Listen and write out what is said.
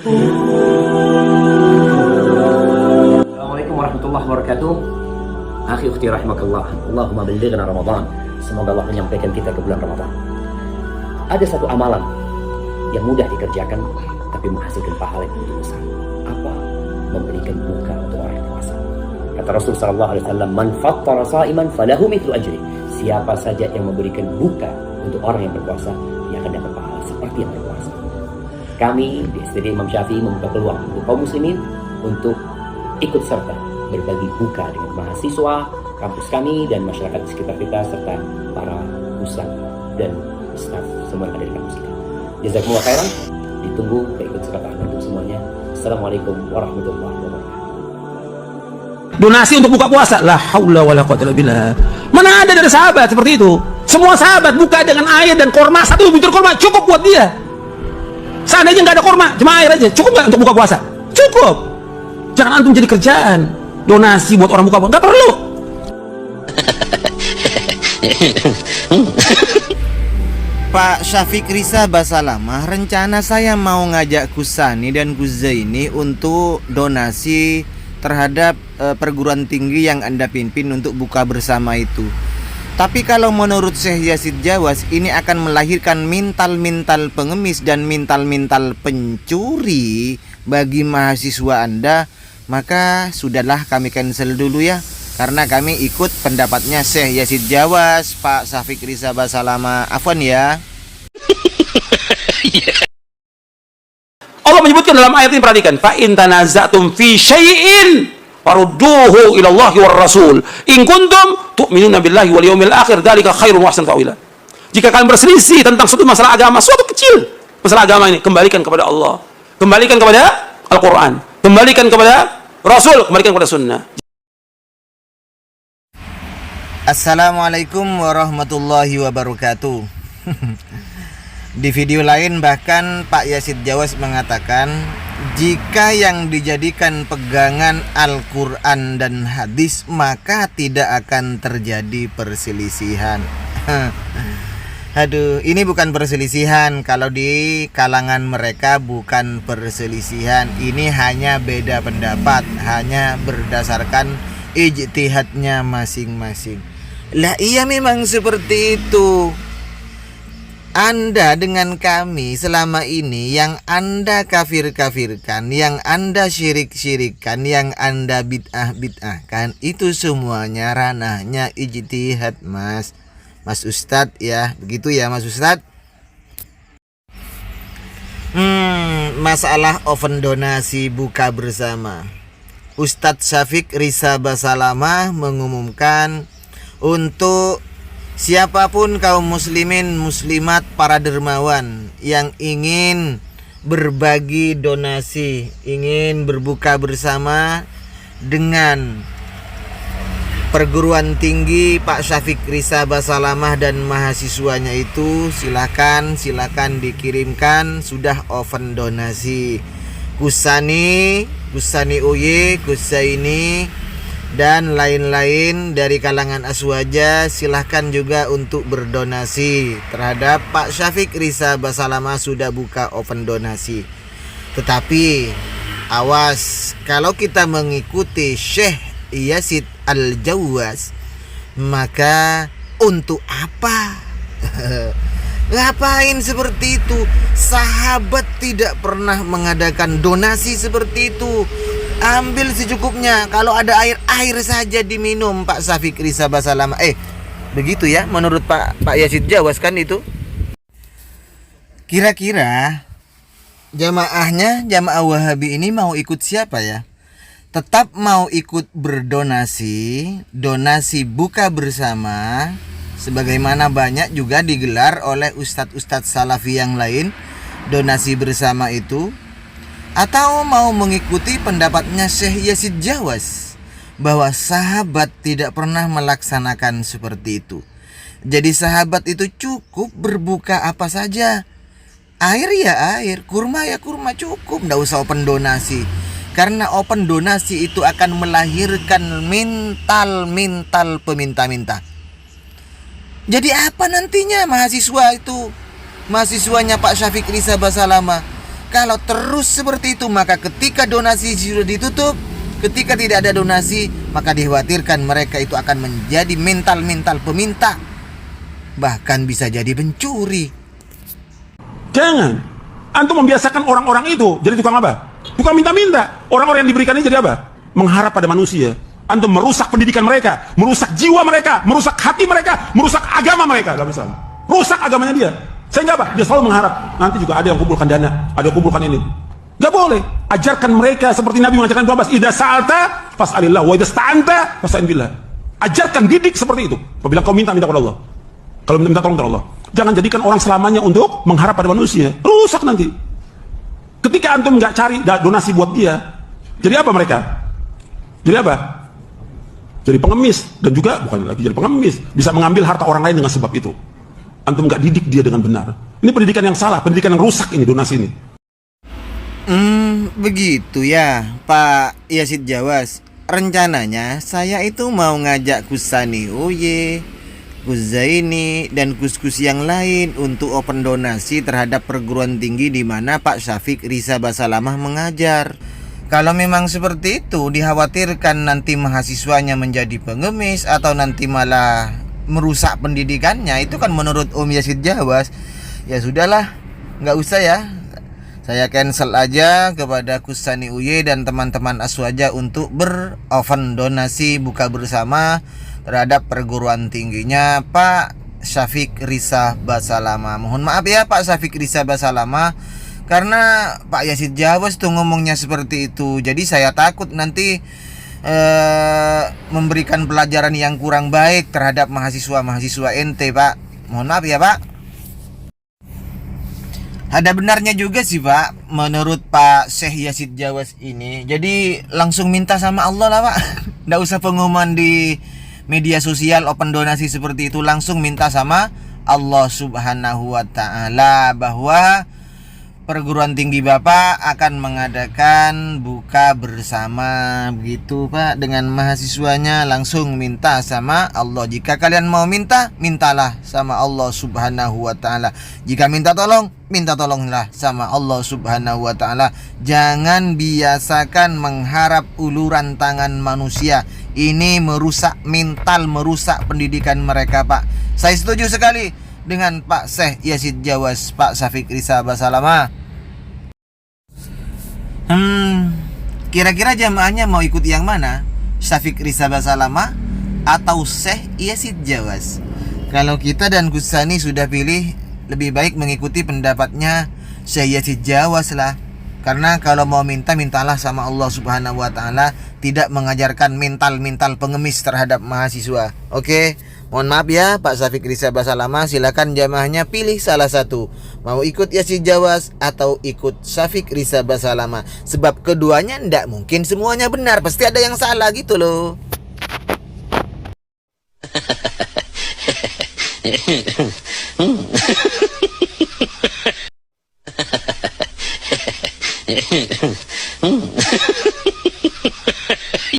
Assalamualaikum warahmatullahi wabarakatuh. Akhi ukhti rahimakallah. Allahumma ballighna Ramadan. Semoga Allah menyampaikan kita ke bulan Ramadan. Ada satu amalan yang mudah dikerjakan tapi menghasilkan pahala yang begitu besar. Apa? Memberikan buka untuk orang yang puasa. Kata Rasul sallallahu alaihi wasallam, "Man fattara sha'iman falahu mithlu ajri." Siapa saja yang memberikan buka untuk orang yang berpuasa, dia akan dapat pahala seperti yang berpuasa. Kami di STD Imam Syafi'i membuka peluang untuk kaum muslimin untuk ikut serta berbagi buka dengan mahasiswa kampus kami dan masyarakat di sekitar kita serta para ustaz dan staf semua yang ada di kampus kita. Jazakumullah khairan. Ditunggu keikutsertaan untuk semuanya. Assalamualaikum warahmatullahi wabarakatuh. Donasi untuk buka puasa, la haula wala quwwata illa billah. Mana ada dari sahabat seperti itu? Semua sahabat buka dengan air dan korma, satu butir korma cukup buat dia. Seandainya nggak ada korma, cuma air aja, cukup nggak untuk buka puasa? Cukup. Jangan antum jadi kerjaan donasi buat orang buka puasa, nggak perlu. Pak Syafiq Risa Basalamah, rencana saya mau ngajak Kusani dan Kuzaini untuk donasi terhadap perguruan tinggi yang Anda pimpin untuk buka bersama itu. Tapi kalau menurut Syekh Yazid Jawas, ini akan melahirkan mintal-mintal pengemis dan mintal-mintal pencuri bagi mahasiswa Anda. Maka sudahlah kami cancel dulu ya, karena kami ikut pendapatnya Syekh Yazid Jawas, Pak Syafiq Risa Basalamah. Afwan ya. Allah menyebutkan dalam ayat ini, perhatikan, fa in tanaza'tum fi syai'in farudduhu ila Allah war Rasul in kuntum tu'minuna billahi wal yawmil akhir dzalika khairun wa ahsanu ta'wila. Jika kalian berselisih tentang suatu masalah agama, suatu kecil masalah agama ini, kembalikan kepada Allah, kembalikan kepada Al-Qur'an, kembalikan kepada Rasul, kembalikan kepada sunnah. Assalamualaikum warahmatullahi wabarakatuh. Di video lain bahkan Pak Yazid Jawas mengatakan, jika yang dijadikan pegangan Al-Quran dan hadis, maka tidak akan terjadi perselisihan. Aduh, ini bukan perselisihan. Kalau di kalangan mereka bukan perselisihan. Ini hanya beda pendapat, hanya berdasarkan ijtihadnya masing-masing. Lah iya, memang seperti itu. Anda dengan kami selama ini, yang Anda kafir-kafirkan, yang Anda syirik-syirikkan, yang Anda bid'ah-bid'ahkan, itu semuanya ranahnya ijtihad, Mas Ustadz ya. Begitu ya Mas Ustadz. Masalah oven donasi buka bersama. Ustadz Syafiq Risa Basalamah mengumumkan untuk siapapun kaum muslimin muslimat para dermawan yang ingin berbagi donasi, ingin berbuka bersama dengan perguruan tinggi Pak Syafiq Risa Basalamah dan mahasiswanya itu, silakan dikirimkan sudah oven donasi. Kusani UY, Kusaini dan lain-lain dari kalangan aswaja, silahkan juga untuk berdonasi terhadap Pak Syafiq Risa Basalamah. Sudah buka oven donasi. Tetapi awas, kalau kita mengikuti Syekh Yazid Al-Jawas, maka untuk apa? Ngapain seperti itu? Sahabat tidak pernah mengadakan donasi seperti itu. Ambil secukupnya. Kalau ada air saja diminum Pak Syafiq Risa Basalamah. Begitu ya menurut Pak Yazid Jawas kan itu. Kira-kira jamaah Wahabi ini mau ikut siapa ya? Tetap mau ikut berdonasi, donasi buka bersama, sebagaimana banyak juga digelar oleh ustadz-ustadz salafi yang lain, donasi bersama itu. Atau mau mengikuti pendapatnya Syekh Yazid Jawas, bahwa sahabat tidak pernah melaksanakan seperti itu. Jadi sahabat itu cukup berbuka apa saja. Air ya air, kurma ya kurma, cukup, nggak usah open donasi. Karena open donasi itu akan melahirkan mental peminta-minta. Jadi apa nantinya mahasiswa itu, mahasiswanya Pak Syafiq Risa Basalamah? Kalau terus seperti itu, maka ketika donasi sudah ditutup, ketika tidak ada donasi, maka dikhawatirkan mereka itu akan menjadi mental peminta, bahkan bisa jadi pencuri. Jangan. Antum membiasakan orang-orang itu jadi tukang apa? Tukang minta-minta. Orang-orang yang diberikan ini jadi apa? Mengharap pada manusia. Antum merusak pendidikan mereka, merusak jiwa mereka, merusak hati mereka, merusak agama mereka. Gak bisa. Rusak agamanya dia. Sehingga apa? Dia selalu mengharap nanti juga ada yang kumpulkan dana, ada yang kumpulkan ini. Gak boleh. Ajarkan mereka seperti Nabi mengajarkan Ibnu Abbas, idza sa'alta fas'alillah wa idza sta'anta fasta'in billah. Ajarkan, didik seperti itu. Apabila kau minta kepada Allah. Kalau minta tolong kepada Allah. Jangan jadikan orang selamanya untuk mengharap pada manusia. Rusak nanti. Ketika antum nggak cari donasi buat dia, jadi apa mereka? Jadi apa? Jadi pengemis, dan juga bukan lagi jadi pengemis, bisa mengambil harta orang lain dengan sebab itu. Antum nggak didik dia dengan benar. Ini pendidikan yang salah, pendidikan yang rusak ini donasi ini. Begitu ya Pak Yazid Jawas. Rencananya saya itu mau ngajak Kusani Uye, Gus Zaini, dan kus-kus yang lain untuk open donasi terhadap perguruan tinggi di mana Pak Syafiq Risa Basalamah mengajar. Kalau memang seperti itu, dikhawatirkan nanti mahasiswanya menjadi pengemis atau nanti malah merusak pendidikannya, itu kan menurut Om Yazid Jawas. Ya sudahlah, nggak usah ya. Saya cancel aja kepada Kusani Uye dan teman-teman Aswaja untuk beropen donasi buka bersama terhadap perguruan tingginya Pak Syafiq Risa Basalamah. Mohon maaf ya Pak Syafiq Risa Basalamah, karena Pak Yazid Jawas tuh ngomongnya seperti itu. Jadi saya takut nanti memberikan pelajaran yang kurang baik terhadap mahasiswa-mahasiswa ente, Pak. Mohon maaf ya Pak. Ada benarnya juga sih Pak, menurut Pak Syekh Yazid Jawas ini. Jadi langsung minta sama Allah lah Pak. Nggak usah pengumuman di media sosial open donasi seperti itu, langsung minta sama Allah Subhanahu wa Ta'ala bahwa perguruan tinggi Bapak akan mengadakan buka bersama, begitu Pak, dengan mahasiswanya. Langsung minta sama Allah. Jika kalian mau minta, mintalah sama Allah Subhanahu wa Ta'ala. Jika minta tolong, minta tolonglah sama Allah Subhanahu wa Ta'ala. Jangan biasakan mengharap uluran tangan manusia. Ini merusak mental, merusak pendidikan mereka Pak. Saya setuju sekali dengan Pak Syekh Yazid Jawas, Pak Syafiq Risa Basalamah. Kira-kira jamaahnya mau ikut yang mana? Syafiq Risa Basalamah atau Syekh Yazid Jawas? Kalau kita dan Kusani sudah pilih, lebih baik mengikuti pendapatnya Syekh Yazid Jawas lah. Karena kalau mau minta, mintalah sama Allah Subhanahu wa Ta'ala, tidak mengajarkan mental pengemis terhadap mahasiswa. Oke, mohon maaf ya Pak Syafiq Risa Basalamah. Silakan jamaahnya pilih salah satu, mau ikut Yazid Jawas atau ikut Syafiq Risa Basalamah. Sebab keduanya ndak mungkin semuanya benar, pasti ada yang salah gitu loh.